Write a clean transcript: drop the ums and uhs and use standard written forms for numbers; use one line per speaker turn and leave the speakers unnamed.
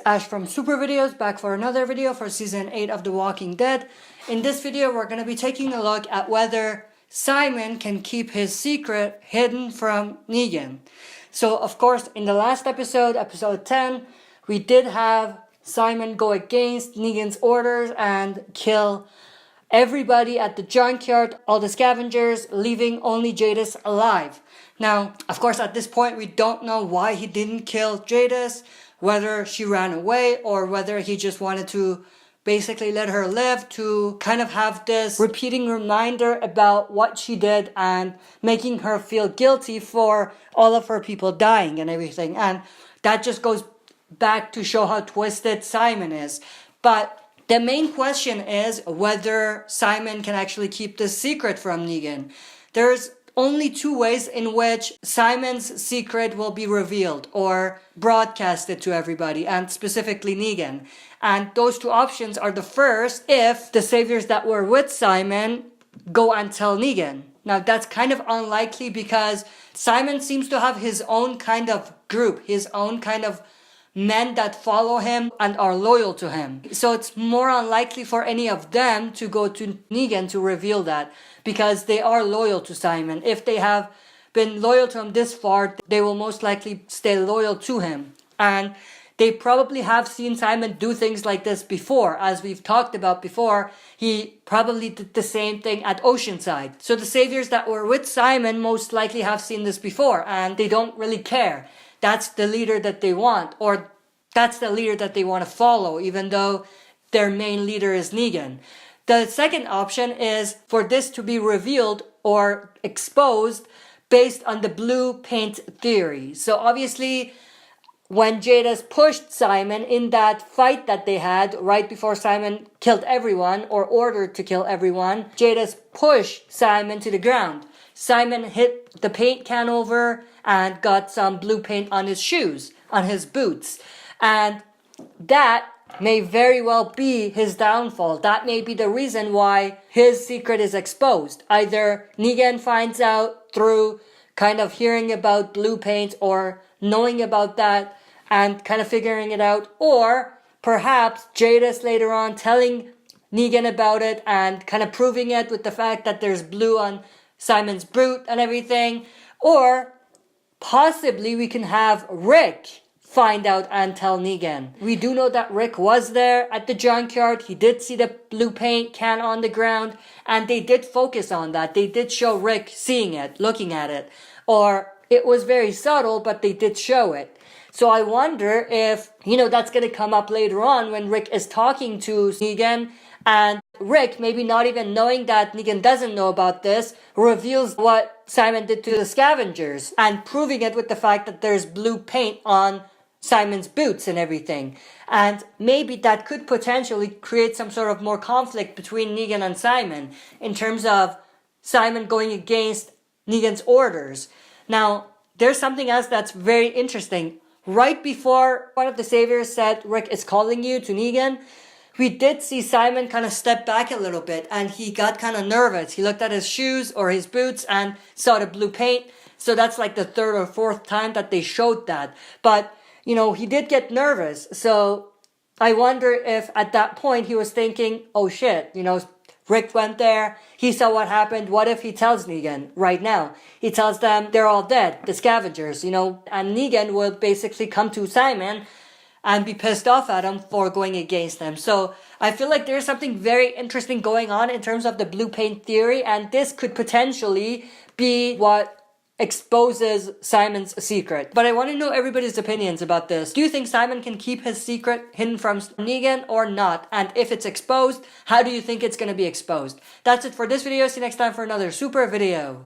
Ash from Super Videos, back for another video for Season 8 of The Walking Dead. In this video, we're going to be taking a look at whether Simon can keep his secret hidden from Negan. So, of course, in the last episode, episode 10, we did have Simon go against Negan's orders and kill everybody at the junkyard, all the scavengers, leaving only Jadis alive. Now, of course, at this point, we don't know why he didn't kill Jadis, whether she ran away or whether he just wanted to basically let her live to kind of have this repeating reminder about what she did and making her feel guilty for all of her people dying and everything. And that just goes back to show how twisted Simon is. But the main question is whether Simon can actually keep this secret from Negan. There's only two ways in which Simon's secret will be revealed or broadcasted to everybody, and specifically Negan. And those two options are the first, if the saviors that were with Simon go and tell Negan. Now that's kind of unlikely because Simon seems to have his own kind of group, his own kind of men that follow him and are loyal to him. So it's more unlikely for any of them to go to Negan to reveal that, because they are loyal to Simon. If they have been loyal to him this far, they will most likely stay loyal to him. And they probably have seen Simon do things like this before. As we've talked about before, he probably did the same thing at Oceanside. So the saviors that were with Simon most likely have seen this before, and they don't really care. That's the leader that they want, or that's the leader that they want to follow, even though their main leader is Negan. The second option is for this to be revealed or exposed based on the blue paint theory. So obviously, when Jadis pushed Simon in that fight that they had right before Simon killed everyone, or ordered to kill everyone, Jadis pushed Simon to the ground. Simon hit the paint can over and got some blue paint on his shoes, on his boots. And that may very well be his downfall. That may be the reason why his secret is exposed. Either Negan finds out through kind of hearing about blue paint or knowing about that and kind of figuring it out, or perhaps Jadis later on telling Negan about it and kind of proving it with the fact that there's blue on Simon's boot and everything. Or possibly we can have Rick find out and tell Negan. We do know that Rick was there at the junkyard. He did see the blue paint can on the ground, and they did focus on that. They did show Rick seeing it, looking at it. Or it was very subtle, but they did show it. So I wonder if, that's going to come up later on when Rick is talking to Negan, and Rick, maybe not even knowing that Negan doesn't know about this, reveals what Simon did to the scavengers and proving it with the fact that there's blue paint on Simon's boots and everything. And maybe that could potentially create some sort of more conflict between Negan and Simon in terms of Simon going against Negan's orders. Now, there's something else that's very interesting. Right before one of the saviors said, Rick is calling you to Negan, we did see Simon kind of step back a little bit and he got kind of nervous. He looked at his shoes or his boots and saw the blue paint. So that's like the third or fourth time that they showed that. But he did get nervous. So I wonder if at that point he was thinking, oh shit, Rick went there, he saw what happened. What if he tells Negan right now? He tells them they're all dead, the scavengers, and Negan will basically come to Simon and be pissed off at him for going against them. So I feel like there's something very interesting going on in terms of the blue paint theory, and this could potentially be what exposes Simon's secret. But I want to know everybody's opinions about this. Do you think Simon can keep his secret hidden from Negan or not? And if it's exposed, how do you think it's going to be exposed? That's it for this video. See you next time for another super video.